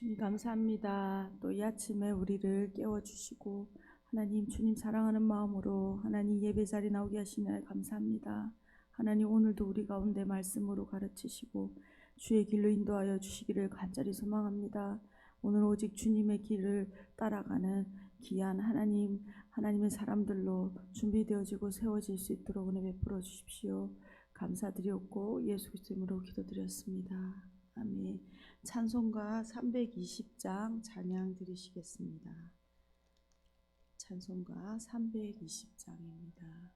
주님 감사합니다. 또 이 아침에 우리를 깨워주시고 하나님 주님 사랑하는 마음으로 하나님 예배 자리 나오게 하시네 감사합니다. 하나님 오늘도 우리 가운데 말씀으로 가르치시고 주의 길로 인도하여 주시기를 간절히 소망합니다. 오늘 오직 주님의 길을 따라가는 귀한 하나님의 사람들로 준비되어지고 세워질 수 있도록 은혜 베풀어 주십시오. 감사드렸고 예수 그리스도 이름으로 기도드렸습니다. 아멘. 찬송가 320장 찬양 드리시겠습니다. 찬송가 320장입니다.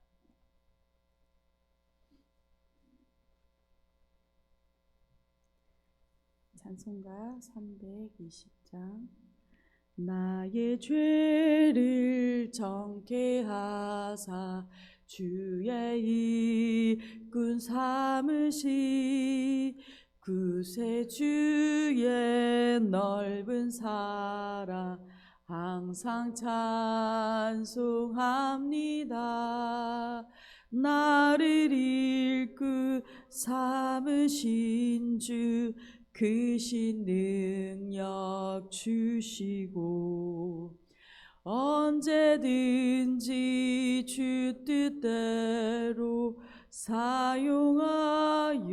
찬송가 320장. 나의 죄를 정케 하사 주의 일꾼 삼으시 구세주의 넓은 사랑 항상 찬송합니다. 나를 일꾼 삼으신 주 크신 능력 주시고 언제든지 주 뜻대로 사용하여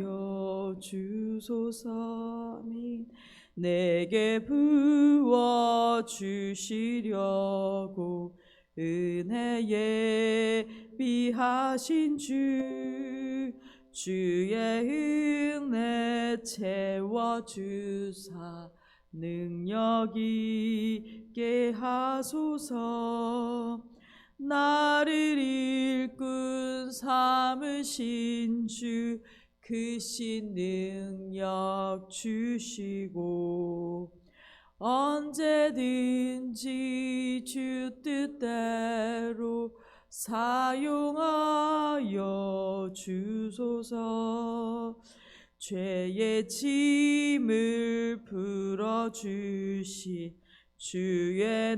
주소서. 아멘. 내게 부어 주시려고 은혜에 비하신 주의 은혜 채워주사 능력 있게 하소서. 나를 일꾼 삼으신 주 크신 능력 주시고 언제든지 주 뜻대로 사용하여 주소서. 죄의 짐을 풀어주시 주의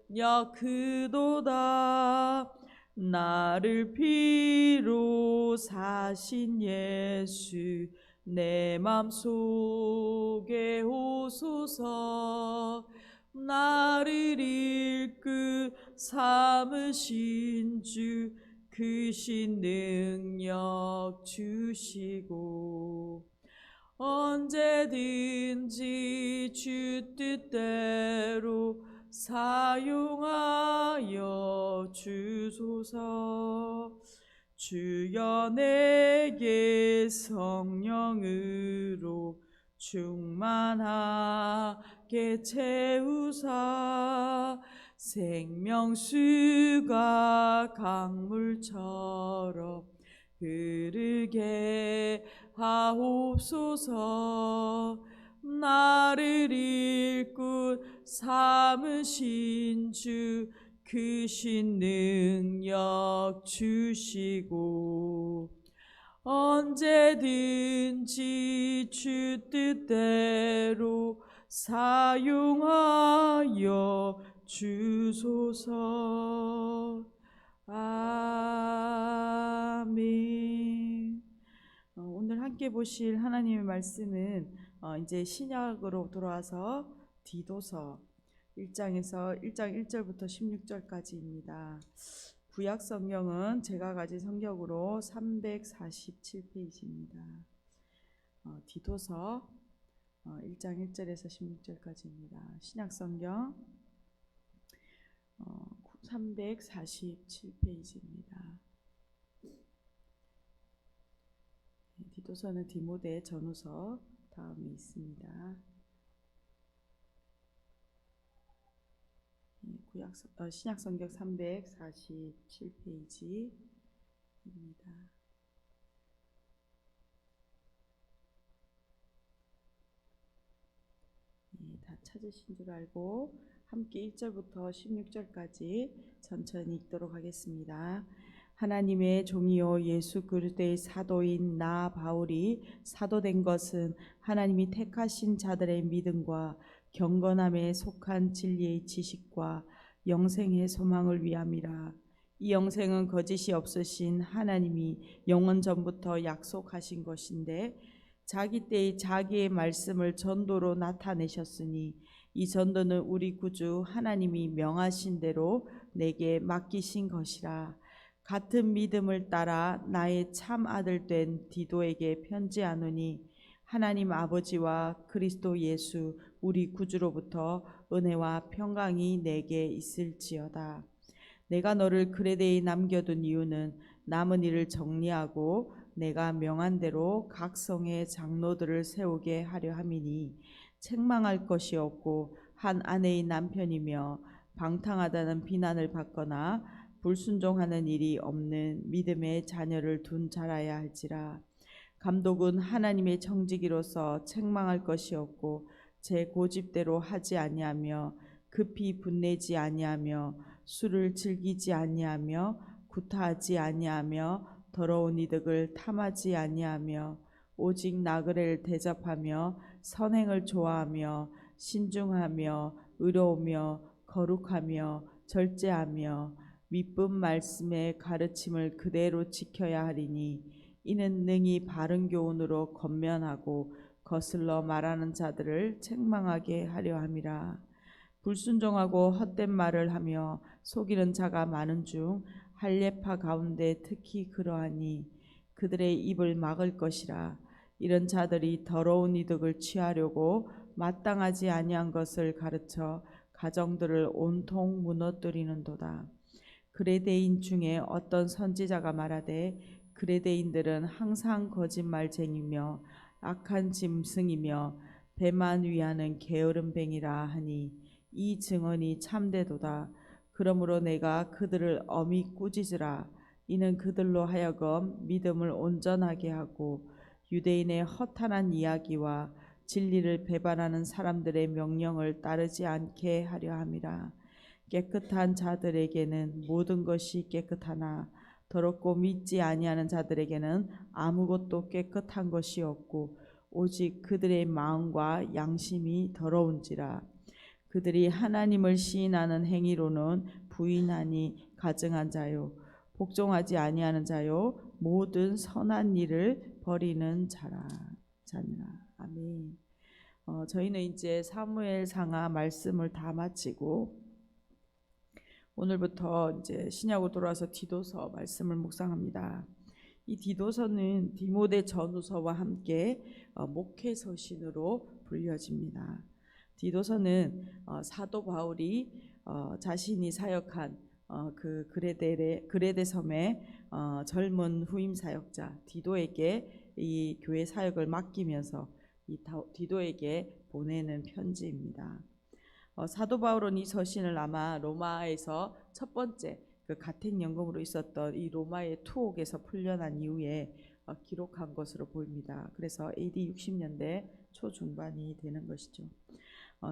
능력 크도다. 나를 피로 사신 예수 내 맘속에 오소서. 나를 일꾼 삼으신 주 크신 능력 주시고 언제든지 주 뜻대로 사용하여 주소서. 주여 내게 성령으로 충만하게 채우사 생명수가 강물처럼 흐르게 하옵소서. 나를 일꾼 삼으신 주 크신 능력 주시고 언제든지 주 뜻대로 사용하여 주소서. 아멘. 오늘 함께 보실 하나님의 말씀은 이제 신약으로 돌아와서 디도서 1장에서 1장 1절부터 16절까지입니다. 구약 성경은 제가 가진 성경으로 347페이지입니다. 디도서 1장 1절에서 16절까지입니다. 신약 성경 347페이지입니다. 디도서는 디모데 전후서 다음에 있습니다. 신약 성경 347페이지입니다. 다 찾으신 줄 알고 함께 1절부터 16절까지 천천히 읽도록 하겠습니다. 하나님의 종이요 예수 그리스도의 사도인 나 바울이 사도된 것은 하나님이 택하신 자들의 믿음과 경건함에 속한 진리의 지식과 영생의 소망을 위함이라. 이 영생은 거짓이 없으신 하나님이 영원 전부터 약속하신 것인데 자기 때의 자기의 말씀을 전도로 나타내셨으니 이 전도는 우리 구주 하나님이 명하신 대로 내게 맡기신 것이라. 같은 믿음을 따라 나의 참 아들 된 디도에게 편지하노니 하나님 아버지와 그리스도 예수 우리 구주로부터 은혜와 평강이 내게 있을지어다. 내가 너를 그레데에 남겨둔 이유는 남은 일을 정리하고 내가 명한 대로 각 성의 장로들을 세우게 하려 함이니 책망할 것이 없고 한 아내의 남편이며 방탕하다는 비난을 받거나 불순종하는 일이 없는 믿음의 자녀를 둔 자라야 할지라. 감독은 하나님의 청지기로서 책망할 것이 없고 제 고집대로 하지 아니하며 급히 분내지 아니하며 술을 즐기지 아니하며 구타하지 아니하며 더러운 이득을 탐하지 아니하며 오직 나그네를 대접하며 선행을 좋아하며 신중하며 의로우며 거룩하며 절제하며 미쁜 말씀의 가르침을 그대로 지켜야 하리니 이는 능히 바른 교훈으로 권면하고 거슬러 말하는 자들을 책망하게 하려 함이라. 불순종하고 헛된 말을 하며 속이는 자가 많은 중 할례파 가운데 특히 그러하니 그들의 입을 막을 것이라. 이런 자들이 더러운 이득을 취하려고 마땅하지 아니한 것을 가르쳐 가정들을 온통 무너뜨리는도다. 그레데인 중에 어떤 선지자가 말하되 그레데인들은 항상 거짓말쟁이며 악한 짐승이며 배만 위하는 게으름뱅이라 하니 이 증언이 참되도다. 그러므로 내가 그들을 엄히 꾸짖으라. 이는 그들로 하여금 믿음을 온전하게 하고 유대인의 허탄한 이야기와 진리를 배반하는 사람들의 명령을 따르지 않게 하려 함이라. 깨끗한 자들에게는 모든 것이 깨끗하나 더럽고 믿지 아니하는 자들에게는 아무것도 깨끗한 것이 없고 오직 그들의 마음과 양심이 더러운지라. 그들이 하나님을 시인하는 행위로는 부인하니 가증한 자요 복종하지 아니하는 자요 모든 선한 일을 버리는 자니라. 아멘. 저희는 이제 사무엘 상하 말씀을 다 마치고 오늘부터 이제 신약으로 돌아와서 디도서 말씀을 묵상합니다. 이 디도서는 디모데 전후서와 함께 목회 서신으로 불려집니다. 디도서는 사도 바울이 자신이 사역한 그 그레데 섬의 젊은 후임 사역자 디도에게 이 교회 사역을 맡기면서 이 디도에게 보내는 편지입니다. 사도 바울은 이 서신을 아마 로마에서 첫 번째 그 가택 연금으로 있었던 이 로마의 투옥에서 풀려난 이후에 기록한 것으로 보입니다. 그래서 AD 60년대 초중반이 되는 것이죠.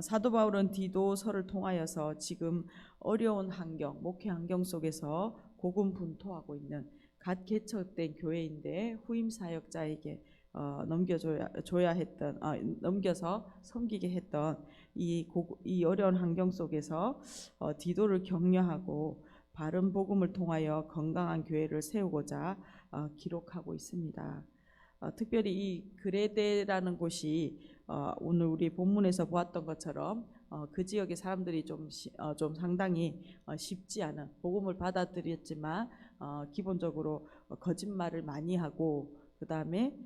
사도 바울은 디도서를 통하여서 지금 어려운 환경, 목회 환경 속에서 고군분투하고 있는 갓 개척된 교회인데 후임 사역자에게 넘겨줘야 했던 넘겨서 섬기게 했던 이 어려운 환경 속에서 디도를 격려하고 바른 복음을 통하여 건강한 교회를 세우고자 기록하고 있습니다. 특별히 이 그레데라는 곳이 오늘 우리 본문에서 보았던 것처럼 그 지역의 사람들이 좀 상당히 쉽지 않은 복음을 받아들였지만 기본적으로 거짓말을 많이 하고 그 다음에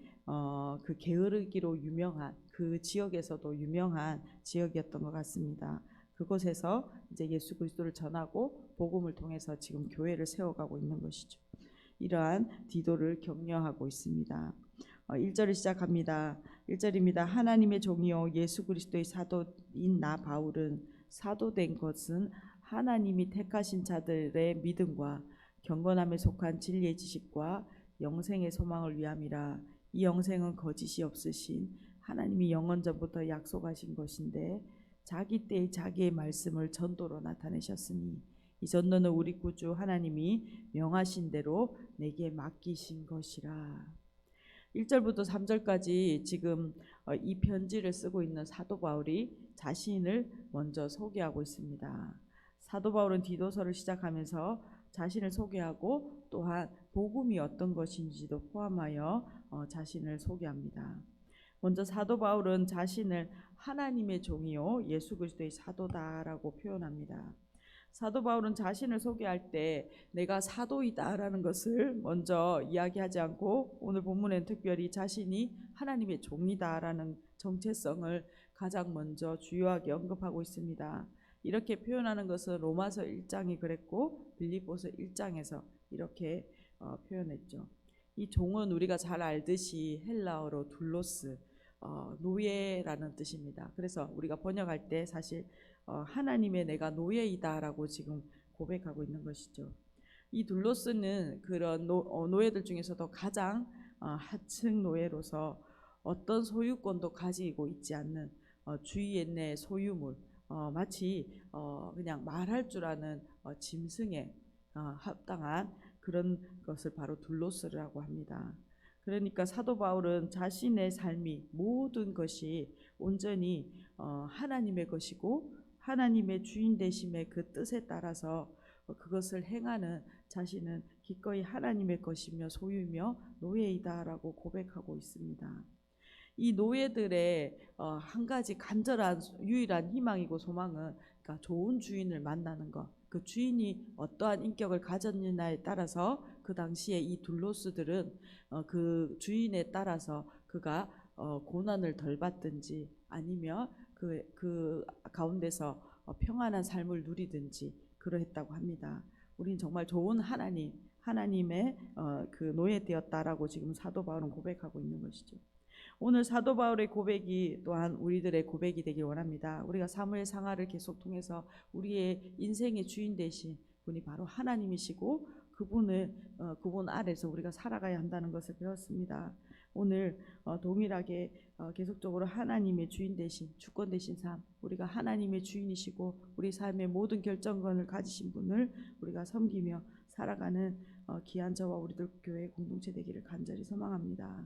그 게으르기로 유명한 그 지역에서도 유명한 지역이었던 것 같습니다. 그곳에서 이제 예수 그리스도를 전하고 복음을 통해서 지금 교회를 세워가고 있는 것이죠. 이러한 디도를 격려하고 있습니다. 1절을 시작합니다. 1절입니다. 하나님의 종이요 예수 그리스도의 사도인 나 바울은 사도된 것은 하나님이 택하신 자들의 믿음과 경건함에 속한 진리의 지식과 영생의 소망을 위함이라. 이 영생은 거짓이 없으신 하나님이 영원 전부터 약속하신 것인데 자기 때에 자기의 말씀을 전도로 나타내셨으니 이 전도는 우리 구주 하나님이 명하신 대로 내게 맡기신 것이라. 1절부터 3절까지 지금 이 편지를 쓰고 있는 사도 바울이 자신을 먼저 소개하고 있습니다. 사도 바울은 디도서를 시작하면서 자신을 소개하고 또한 복음이 어떤 것인지도 포함하여 자신을 소개합니다. 먼저 사도 바울은 자신을 하나님의 종이요 예수 그리스도의 사도다라고 표현합니다. 사도 바울은 자신을 소개할 때 내가 사도이다라는 것을 먼저 이야기하지 않고 오늘 본문엔 특별히 자신이 하나님의 종이다라는 정체성을 가장 먼저 주요하게 언급하고 있습니다. 이렇게 표현하는 것은 로마서 1장이 그랬고 빌립보서 1장에서 이렇게 표현했죠. 이 종은 우리가 잘 알듯이 헬라어로 둘로스, 노예라는 뜻입니다. 그래서 우리가 번역할 때 사실 하나님의 내가 노예이다라고 지금 고백하고 있는 것이죠. 이 둘로스는 그런 노예들 중에서도 가장 하층 노예로서 어떤 소유권도 가지고 있지 않는 주의 내 소유물, 마치 그냥 말할 줄 아는 짐승에 합당한 그런 것을 바로 둘로스라고 합니다. 그러니까 사도 바울은 자신의 삶이 모든 것이 온전히 하나님의 것이고 하나님의 주인 되심의 그 뜻에 따라서 그것을 행하는 자신은 기꺼이 하나님의 것이며 소유이며 노예이다라고 고백하고 있습니다. 이 노예들의 한 가지 간절한 유일한 희망이고 소망은 그러니까 좋은 주인을 만나는 것, 그 주인이 어떠한 인격을 가졌느냐에 따라서 그 당시에 이 둘로스들은 그 주인에 따라서 그가 고난을 덜 받든지 아니면 그 가운데서 평안한 삶을 누리든지 그러했다고 합니다. 우린 정말 좋은 하나님의 그 노예되었다라고 지금 사도 바울은 고백하고 있는 것이죠. 오늘 사도 바울의 고백이 또한 우리들의 고백이 되길 원합니다. 우리가 사무엘 상하를 계속 통해서 우리의 인생의 주인 되신 분이 바로 하나님이시고 그분 아래서 우리가 살아가야 한다는 것을 배웠습니다. 오늘 동일하게 계속적으로 하나님의 주인 되신 주권 되신 삶, 우리가 하나님의 주인이시고 우리 삶의 모든 결정권을 가지신 분을 우리가 섬기며 살아가는 귀한 저와 우리들 교회 공동체 되기를 간절히 소망합니다.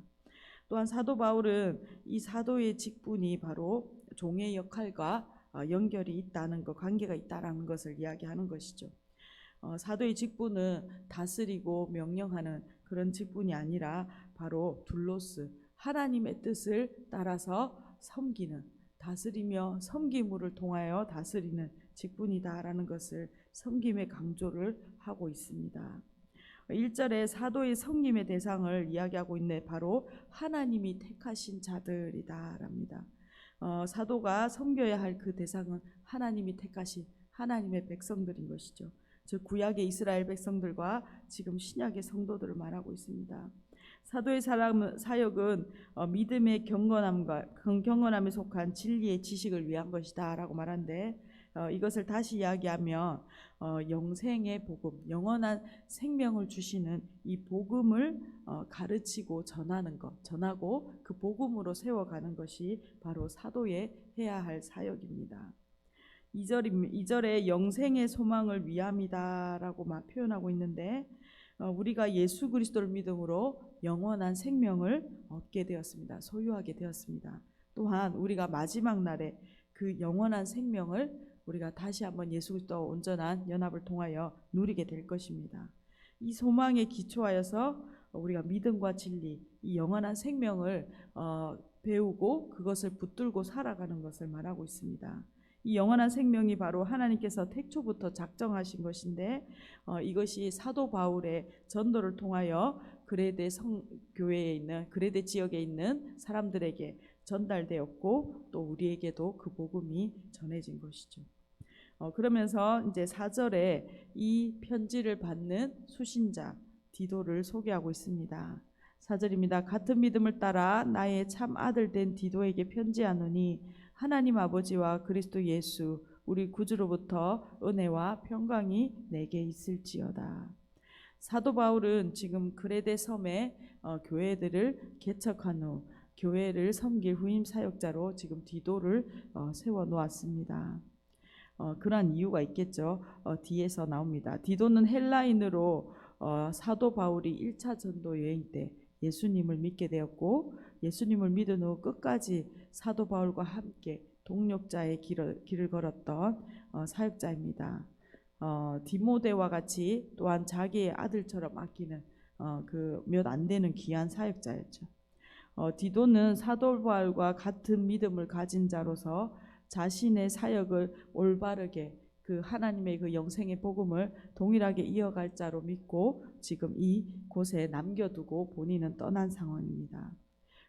또한 사도 바울은 이 사도의 직분이 바로 종의 역할과 연결이 있다는 것, 관계가 있다는 것을 이야기하는 것이죠. 사도의 직분은 다스리고 명령하는 그런 직분이 아니라 바로 둘로스, 하나님의 뜻을 따라서 섬기는, 다스리며 섬김을 통하여 다스리는 직분이다라는 것을 섬김의 강조를 하고 있습니다. 1절에 사도의 섬김의 대상을 이야기하고 있네. 바로 하나님이 택하신 자들이다랍니다. 사도가 섬겨야 할 그 대상은 하나님이 택하신 하나님의 백성들인 것이죠. 즉 구약의 이스라엘 백성들과 지금 신약의 성도들을 말하고 있습니다. 사도의 사역은 믿음의 경건함에 속한 진리의 지식을 위한 것이다 라고 말하는데 이것을 다시 이야기하면 영생의 복음, 영원한 생명을 주시는 이 복음을 가르치고 전하고 그 복음으로 세워가는 것이 바로 사도의 해야 할 사역입니다. 2절에 영생의 소망을 위함이다라고 표현하고 있는데 우리가 예수 그리스도를 믿음으로 영원한 생명을 얻게 되었습니다. 소유하게 되었습니다. 또한 우리가 마지막 날에 그 영원한 생명을 우리가 다시 한번 예수 그리스도와 온전한 연합을 통하여 누리게 될 것입니다. 이 소망에 기초하여서 우리가 믿음과 진리, 이 영원한 생명을 배우고 그것을 붙들고 살아가는 것을 말하고 있습니다. 이 영원한 생명이 바로 하나님께서 태초부터 작정하신 것인데 이것이 사도 바울의 전도를 통하여 그레데 교회에 있는 그레데 지역에 있는 사람들에게 전달되었고 또 우리에게도 그 복음이 전해진 것이죠. 그러면서 이제 4절에 이 편지를 받는 수신자 디도를 소개하고 있습니다. 4절입니다. 같은 믿음을 따라 나의 참 아들 된 디도에게 편지하노니 하나님 아버지와 그리스도 예수 우리 구주로부터 은혜와 평강이 내게 있을지어다. 사도 바울은 지금 그레데 섬에 교회들을 개척한 후 교회를 섬길 후임 사역자로 지금 디도를 세워 놓았습니다. 그러한 이유가 있겠죠. 뒤에서 나옵니다. 디도는 헬라인으로 사도 바울이 1차 전도 여행 때 예수님을 믿게 되었고 예수님을 믿은 후 끝까지 사도 바울과 함께 동력자의 길을 걸었던 사역자입니다. 디모데와 같이 또한 자기의 아들처럼 아끼는 그 몇 안 되는 귀한 사역자였죠. 디도는 사도 바울과 같은 믿음을 가진 자로서 자신의 사역을 올바르게 그 하나님의 그 영생의 복음을 동일하게 이어갈 자로 믿고 지금 이 곳에 남겨두고 본인은 떠난 상황입니다.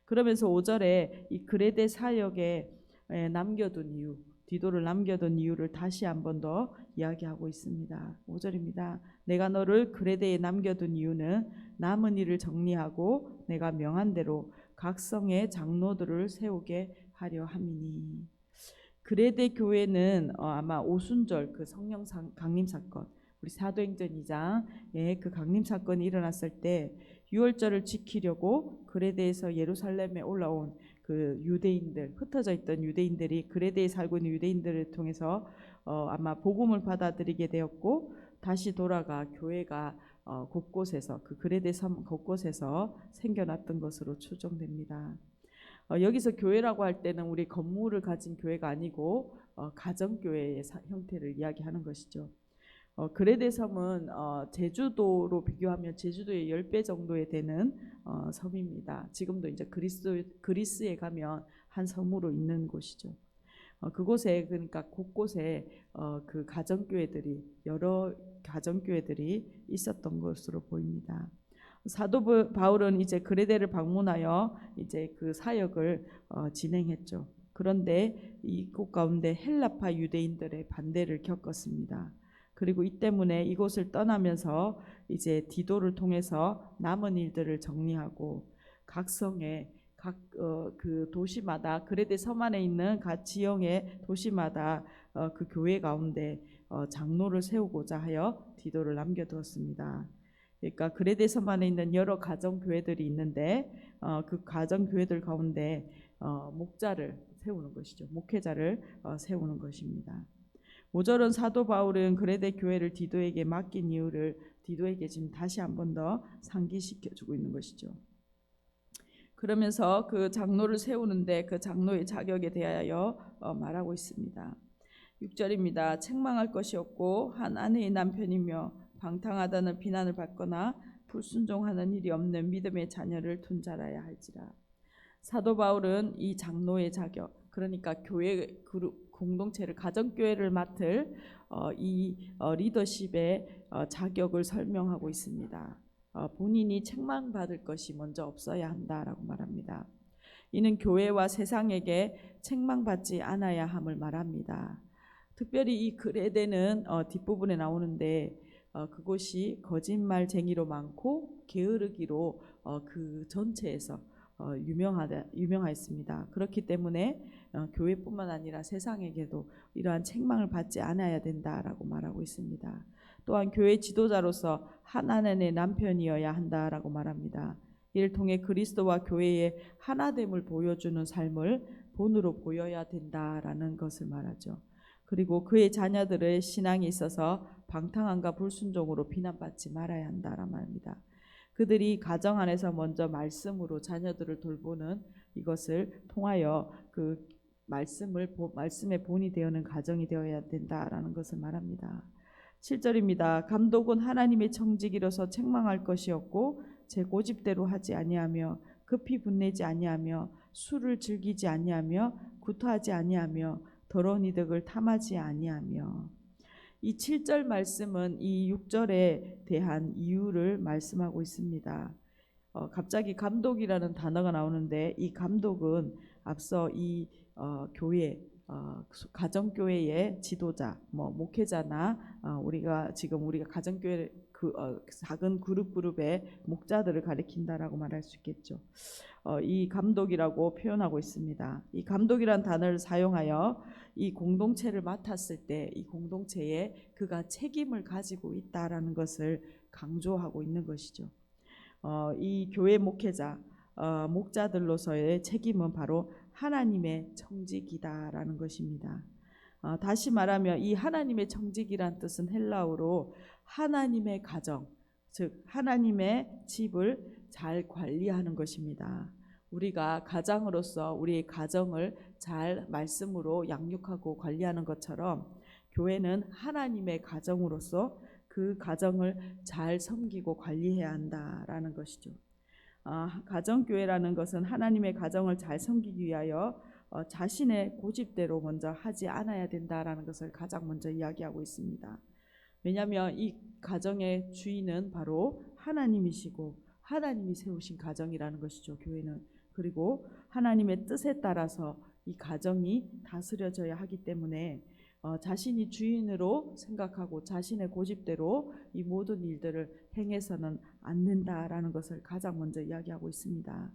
그러면서 5절에 이 그레데 사역에 남겨둔 이유, 디도를 남겨둔 이유를 다시 한 번 더 이야기하고 있습니다. 5절입니다. 내가 너를 그레데에 남겨둔 이유는 남은 일을 정리하고 내가 명한 대로 각 성의 장로들을 세우게 하려 함이니. 그레데 교회는 아마 오순절 그 성령 강림 사건, 우리 사도행전 2장에 그 강림 사건이 일어났을 때 유월절을 지키려고 그레데에서 예루살렘에 올라온 그 유대인들, 흩어져 있던 유대인들이 그레데에 살고 있는 유대인들을 통해서 아마 복음을 받아들이게 되었고 다시 돌아가 교회가 곳곳에서 그 그레데 섬 곳곳에서 생겨났던 것으로 추정됩니다. 여기서 교회라고 할 때는 우리 건물을 가진 교회가 아니고 가정교회의 형태를 이야기하는 것이죠. 그레데 섬은 제주도로 비교하면 제주도의 10배 정도에 되는 섬입니다. 지금도 이제 그리스에 가면 한 섬으로 있는 곳이죠. 그곳에 그러니까 곳곳에 그 가정교회들이 여러 가정교회들이 있었던 것으로 보입니다. 사도 바울은 이제 그레데를 방문하여 이제 그 사역을 진행했죠. 그런데 이곳 가운데 헬라파 유대인들의 반대를 겪었습니다. 그리고 이 때문에 이곳을 떠나면서 이제 디도를 통해서 남은 일들을 정리하고 각 성에 그 도시마다 그레데 섬 안에 있는 각 지형의 도시마다 그 교회 가운데 장로를 세우고자 하여 디도를 남겨두었습니다. 그러니까 그레데 섬 안에 있는 여러 가정 교회들이 있는데 그 가정 교회들 가운데 목자를 세우는 것이죠. 목회자를 세우는 것입니다. 5절은 사도 바울은 그레데 교회를 디도에게 맡긴 이유를 디도에게 지금 다시 한 번 더 상기시켜주고 있는 것이죠. 그러면서 그 장로를 세우는데 그 장로의 자격에 대하여 말하고 있습니다. 6절입니다. 책망할 것이 없고 한 아내의 남편이며 방탕하다는 비난을 받거나 불순종하는 일이 없는 믿음의 자녀를 둔 자라야 할지라. 사도 바울은 이 장로의 자격, 그러니까 교회 그룹 공동체를 가정교회를 맡을 이 리더십의 자격을 설명하고 있습니다. 본인이 책망받을 것이 먼저 없어야 한다라고 말합니다. 이는 교회와 세상에게 책망받지 않아야 함을 말합니다. 특별히 이 그레데는 뒷부분에 나오는데 그곳이 거짓말쟁이로 많고 게으르기로 그 전체에서 유명하였습니다. 그렇기 때문에 교회뿐만 아니라 세상에게도 이러한 책망을 받지 않아야 된다라고 말하고 있습니다. 또한 교회 지도자로서 하나님의 남편이어야 한다라고 말합니다. 이를 통해 그리스도와 교회의 하나됨을 보여주는 삶을 본으로 보여야 된다라는 것을 말하죠. 그리고 그의 자녀들의 신앙이 있어서 방탕함과 불순종으로 비난받지 말아야 한다라고 말합니다. 그들이 가정 안에서 먼저 말씀으로 자녀들을 돌보는 이것을 통하여 그 말씀의 본이 되어는 가정이 되어야 된다라는 것을 말합니다. 7절입니다. 감독은 하나님의 청지기로서 책망할 것이 없고 제 고집대로 하지 아니하며 급히 분내지 아니하며 술을 즐기지 아니하며 구토하지 아니하며 더러운 이득을 탐하지 아니하며. 이 7절 말씀은 이 6절에 대한 이유를 말씀하고 있습니다. 갑자기 감독이라는 단어가 나오는데 이 감독은 앞서 이 교회 가정교회의 지도자, 목회자나 우리가 가정교회 작은 그룹의 목자들을 가리킨다라고 말할 수 있겠죠. 이 감독이라고 표현하고 있습니다. 이 감독이란 단어를 사용하여 이 공동체를 맡았을 때 이 공동체에 그가 책임을 가지고 있다라는 것을 강조하고 있는 것이죠. 이 교회 목회자, 목자들로서의 책임은 바로 하나님의 청직이다라는 것입니다. 다시 말하면 이 하나님의 청직이란 뜻은 헬라어로 하나님의 가정, 즉 하나님의 집을 잘 관리하는 것입니다. 우리가 가장으로서 우리의 가정을 잘 말씀으로 양육하고 관리하는 것처럼 교회는 하나님의 가정으로서 그 가정을 잘 섬기고 관리해야 한다라는 것이죠. 가정교회라는 것은 하나님의 가정을 잘 섬기기 위하여 자신의 고집대로 먼저 하지 않아야 된다라는 것을 가장 먼저 이야기하고 있습니다. 왜냐하면 이 가정의 주인은 바로 하나님이시고 하나님이 세우신 가정이라는 것이죠. 교회는. 그리고 하나님의 뜻에 따라서 이 가정이 다스려져야 하기 때문에 자신이 주인으로 생각하고 자신의 고집대로 이 모든 일들을 행해서는 안 된다라는 것을 가장 먼저 이야기하고 있습니다.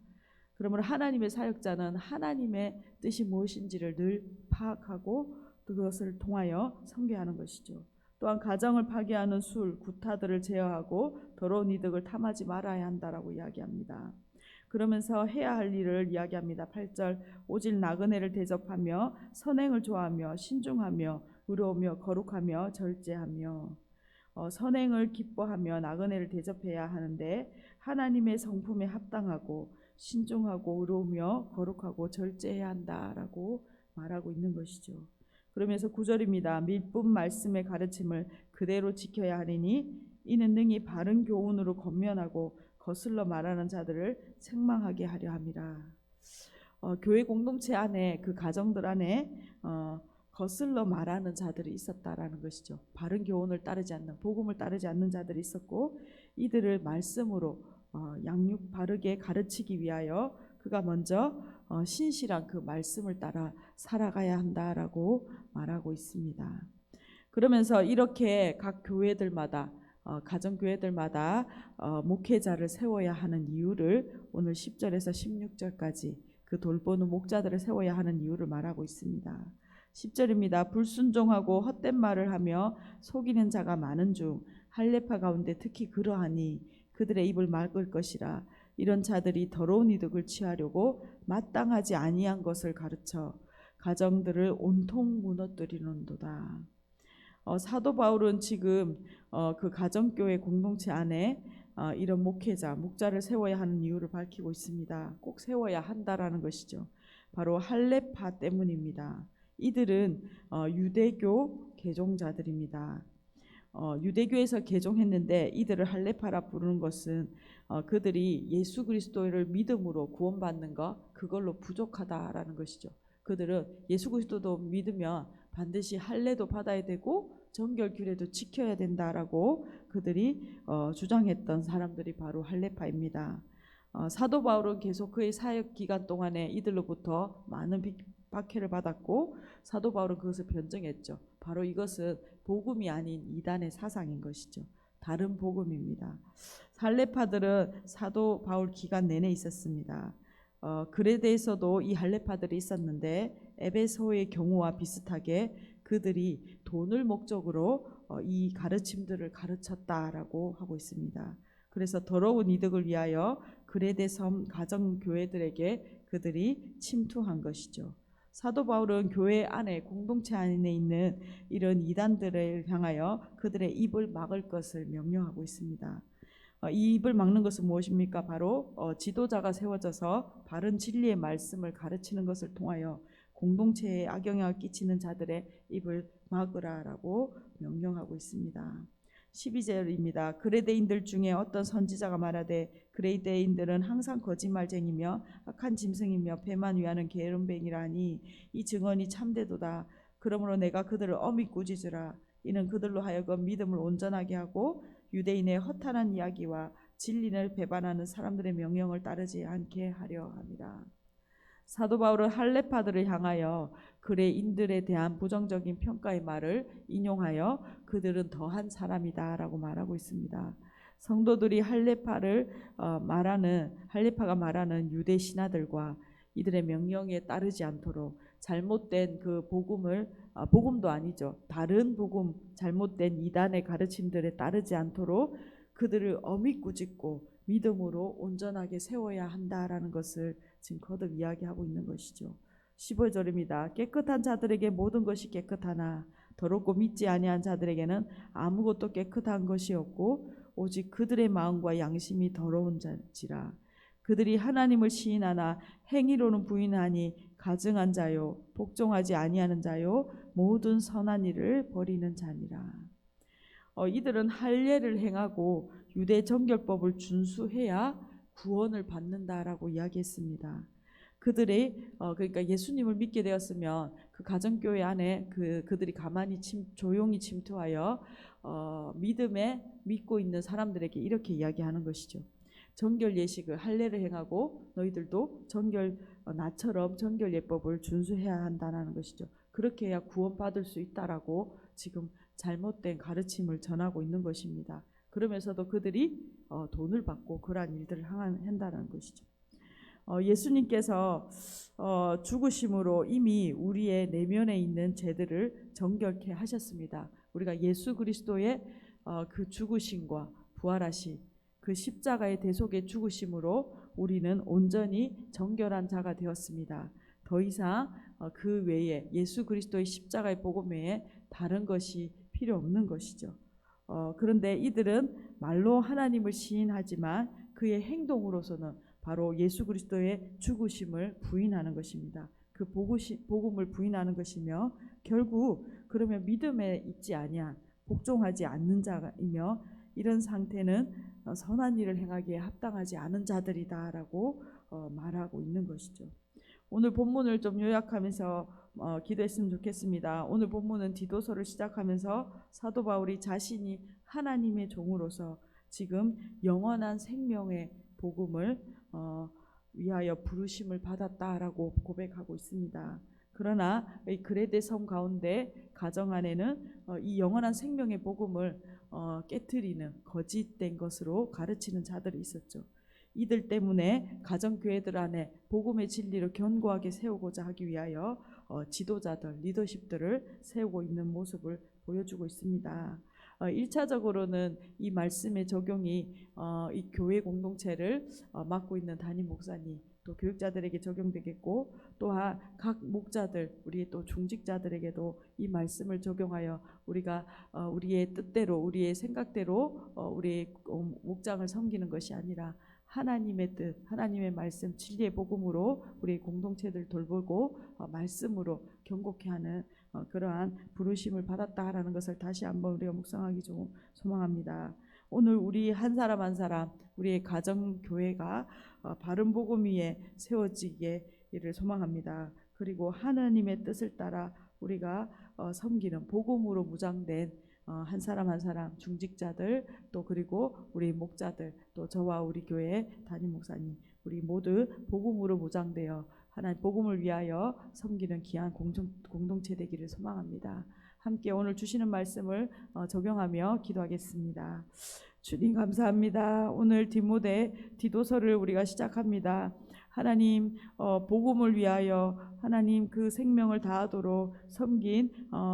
그러므로 하나님의 사역자는 하나님의 뜻이 무엇인지를 늘 파악하고 그것을 통하여 선교하는 것이죠. 또한 가정을 파괴하는 술, 구타들을 제어하고 더러운 이득을 탐하지 말아야 한다라고 이야기합니다. 그러면서 해야 할 일을 이야기합니다. 8절 오직 나그네를 대접하며 선행을 좋아하며 신중하며 의로우며 거룩하며 절제하며 선행을 기뻐하며 나그네를 대접해야 하는데 하나님의 성품에 합당하고 신중하고 의로우며 거룩하고 절제해야 한다라고 말하고 있는 것이죠. 그러면서 9절입니다. 밀분 말씀의 가르침을 그대로 지켜야 하리니 이는 능히 바른 교훈으로 권면하고 거슬러 말하는 자들을 책망하게 하려 함이라. 교회 공동체 안에 그 가정들 안에 거슬러 말하는 자들이 있었다라는 것이죠. 바른 교훈을 따르지 않는 복음을 따르지 않는 자들이 있었고 이들을 말씀으로 양육 바르게 가르치기 위하여 그가 먼저 신실한 그 말씀을 따라 살아가야 한다라고 말하고 있습니다. 그러면서 이렇게 각 교회들마다 가정교회들마다 목회자를 세워야 하는 이유를 오늘 10절에서 16절까지 그 돌보는 목자들을 세워야 하는 이유를 말하고 있습니다. 10절입니다. 불순종하고 헛된 말을 하며 속이는 자가 많은 중 할례파 가운데 특히 그러하니 그들의 입을 막을 것이라. 이런 자들이 더러운 이득을 취하려고 마땅하지 아니한 것을 가르쳐 가정들을 온통 무너뜨리는도다. 사도 바울은 지금 그 가정교회 공동체 안에 이런 목자를 세워야 하는 이유를 밝히고 있습니다. 꼭 세워야 한다라는 것이죠. 바로 할례파 때문입니다. 이들은 유대교 개종자들입니다. 유대교에서 개종했는데 이들을 할례파라 부르는 것은 그들이 예수 그리스도를 믿음으로 구원받는 것 그걸로 부족하다라는 것이죠. 그들은 예수 그리스도도 믿으면 반드시 할례도 받아야 되고 정결 규례도 지켜야 된다라고 그들이 주장했던 사람들이 바로 할례파입니다. 사도 바울은 계속 그의 사역 기간 동안에 이들로부터 많은 박해를 받았고 사도 바울은 그것을 변증했죠. 바로 이것은 복음이 아닌 이단의 사상인 것이죠. 다른 복음입니다. 할례파들은 사도 바울 기간 내내 있었습니다. 그레데에서도 이 할례파들이 있었는데 에베소의 경우와 비슷하게 그들이 돈을 목적으로 이 가르침들을 가르쳤다라고 하고 있습니다. 그래서 더러운 이득을 위하여 그레데 섬 가정교회들에게 그들이 침투한 것이죠. 사도 바울은 교회 안에 공동체 안에 있는 이런 이단들을 향하여 그들의 입을 막을 것을 명령하고 있습니다. 이 입을 막는 것은 무엇입니까? 바로 지도자가 세워져서 바른 진리의 말씀을 가르치는 것을 통하여 공동체에 악영향을 끼치는 자들의 입을 막으라라고 명령하고 있습니다. 12절입니다. 그레데인들 중에 어떤 선지자가 말하되 그레데인들은 항상 거짓말쟁이며 악한 짐승이며 배만 위하는 게으름뱅이라니 이 증언이 참되도다. 그러므로 내가 그들을 엄히 꾸짖으라. 이는 그들로 하여금 믿음을 온전하게 하고 유대인의 허탄한 이야기와 진리를 배반하는 사람들의 명령을 따르지 않게 하려 합니다. 사도 바울은 할례파들을 향하여 그레인들에 대한 부정적인 평가의 말을 인용하여 그들은 더한 사람이다라고 말하고 있습니다. 성도들이 할례파가 말하는 유대 신하들과 이들의 명령에 따르지 않도록 잘못된 그 복음도 아니죠. 다른 복음, 잘못된 이단의 가르침들에 따르지 않도록 그들을 엄히 꾸짖고 믿음으로 온전하게 세워야 한다라는 것을 지금 거듭 이야기하고 있는 것이죠. 15절입니다. 깨끗한 자들에게 모든 것이 깨끗하나 더럽고 믿지 아니한 자들에게는 아무것도 깨끗한 것이 없고 오직 그들의 마음과 양심이 더러운 자지라. 그들이 하나님을 시인하나 행위로는 부인하니 가증한 자요 복종하지 아니하는 자요 모든 선한 일을 버리는 자니라. 이들은 할례를 행하고 유대 정결법을 준수해야 구원을 받는다라고 이야기했습니다. 그들이 그러니까 예수님을 믿게 되었으면 그 가정교회 안에 그들이 가만히 조용히 침투하여 믿음에 믿고 있는 사람들에게 이렇게 이야기하는 것이죠. 정결 예식을 할례를 행하고 너희들도 나처럼 정결 예법을 준수해야 한다는 것이죠. 그렇게 해야 구원받을 수 있다라고 지금 잘못된 가르침을 전하고 있는 것입니다. 그러면서도 그들이 돈을 받고 그러한 일들을 한다는 것이죠. 예수님께서 죽으심으로 이미 우리의 내면에 있는 죄들을 정결케 하셨습니다. 우리가 예수 그리스도의 그 죽으심과 부활하심, 그 십자가의 대속의 죽으심으로 우리는 온전히 정결한 자가 되었습니다. 더 이상 그 외에 예수 그리스도의 십자가의 복음 외에 다른 것이 필요 없는 것이죠. 그런데 이들은 말로 하나님을 시인하지만 그의 행동으로서는 바로 예수 그리스도의 죽으심을 부인하는 것입니다. 그 복음을 부인하는 것이며 결국 그러면 믿음에 있지 아니한 복종하지 않는 자이며 이런 상태는 선한 일을 행하기에 합당하지 않은 자들이다라고 말하고 있는 것이죠. 오늘 본문을 좀 요약하면서 기도했으면 좋겠습니다. 오늘 본문은 디도서를 시작하면서 사도 바울이 자신이 하나님의 종으로서 지금 영원한 생명의 복음을 위하여 부르심을 받았다라고 고백하고 있습니다. 그러나 이 그레데 섬 가운데 가정 안에는 이 영원한 생명의 복음을 깨트리는 거짓된 것으로 가르치는 자들이 있었죠. 이들 때문에 가정교회들 안에 복음의 진리를 견고하게 세우고자 하기 위하여 지도자들, 리더십들을 세우고 있는 모습을 보여주고 있습니다. 1차적으로는 이 말씀의 적용이 이 교회 공동체를 맡고 있는 담임 목사님 또 교육자들에게 적용되겠고 또한 각 목자들 우리의 또 중직자들에게도 이 말씀을 적용하여 우리가 우리의 뜻대로 우리의 생각대로 우리의 목장을 섬기는 것이 아니라 하나님의 뜻, 하나님의 말씀, 진리의 복음으로 우리 공동체들 돌보고 말씀으로 견고케 하는 그러한 부르심을 받았다라는 것을 다시 한번 우리가 묵상하기 좀 소망합니다. 오늘 우리 한 사람 한 사람 우리의 가정 교회가 바른 복음 위에 세워지기를 소망합니다. 그리고 하나님의 뜻을 따라 우리가 섬기는 복음으로 무장된 한 사람 한 사람 중직자들 또 그리고 우리 목자들 또 저와 우리 교회 담임 목사님 우리 모두 복음으로 무장되어 하나님 복음을 위하여 섬기는 귀한 공동체 되기를 소망합니다. 함께 오늘 주시는 말씀을 적용하며 기도하겠습니다. 주님 감사합니다. 오늘 디도서를 우리가 시작합니다. 하나님 복음을 위하여 하나님 그 생명을 다하도록 섬긴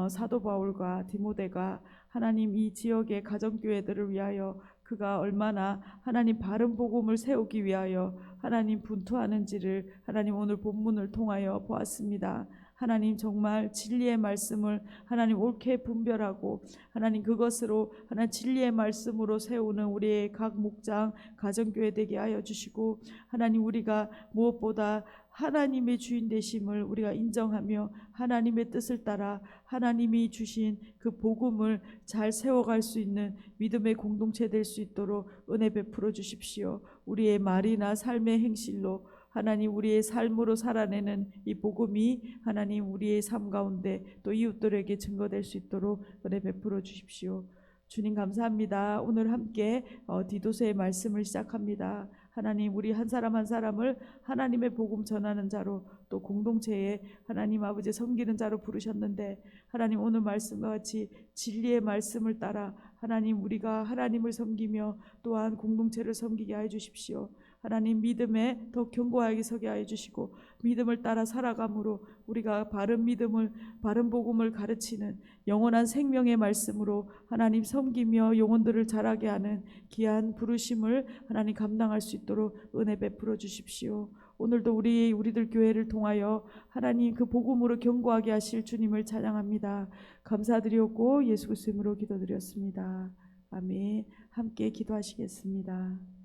사도 바울과 디모데가 하나님 이 지역의 가정교회들을 위하여 그가 얼마나 하나님 바른 복음을 세우기 위하여 하나님 분투하는지를 하나님 오늘 본문을 통하여 보았습니다. 하나님 정말 진리의 말씀을 하나님 옳게 분별하고 하나님 그것으로 하나님 진리의 말씀으로 세우는 우리의 각 목장 가정교회 되게 하여 주시고 하나님 우리가 무엇보다 하나님의 주인 되심을 우리가 인정하며 하나님의 뜻을 따라 하나님이 주신 그 복음을 잘 세워갈 수 있는 믿음의 공동체 될 수 있도록 은혜 베풀어 주십시오. 우리의 말이나 삶의 행실로 하나님 우리의 삶으로 살아내는 이 복음이 하나님 우리의 삶 가운데 또 이웃들에게 증거될 수 있도록 은혜 베풀어 주십시오. 주님 감사합니다. 오늘 함께 디도서의 말씀을 시작합니다. 하나님 우리 한 사람 한 사람을 하나님의 복음 전하는 자로 또 공동체에 하나님 아버지 섬기는 자로 부르셨는데 하나님 오늘 말씀과 같이 진리의 말씀을 따라 하나님 우리가 하나님을 섬기며 또한 공동체를 섬기게 해 주십시오. 하나님 믿음에 더 견고하게 서게 하여 주시고 믿음을 따라 살아감으로 우리가 바른 믿음을 바른 복음을 가르치는 영원한 생명의 말씀으로 하나님 섬기며 영혼들을 자라게 하는 귀한 부르심을 하나님 감당할 수 있도록 은혜 베풀어 주십시오. 오늘도 우리들 교회를 통하여 하나님 그 복음으로 견고하게 하실 주님을 찬양합니다. 감사드리옵고 예수 그리스도 이름으로 기도드렸습니다. 아멘. 함께 기도하시겠습니다.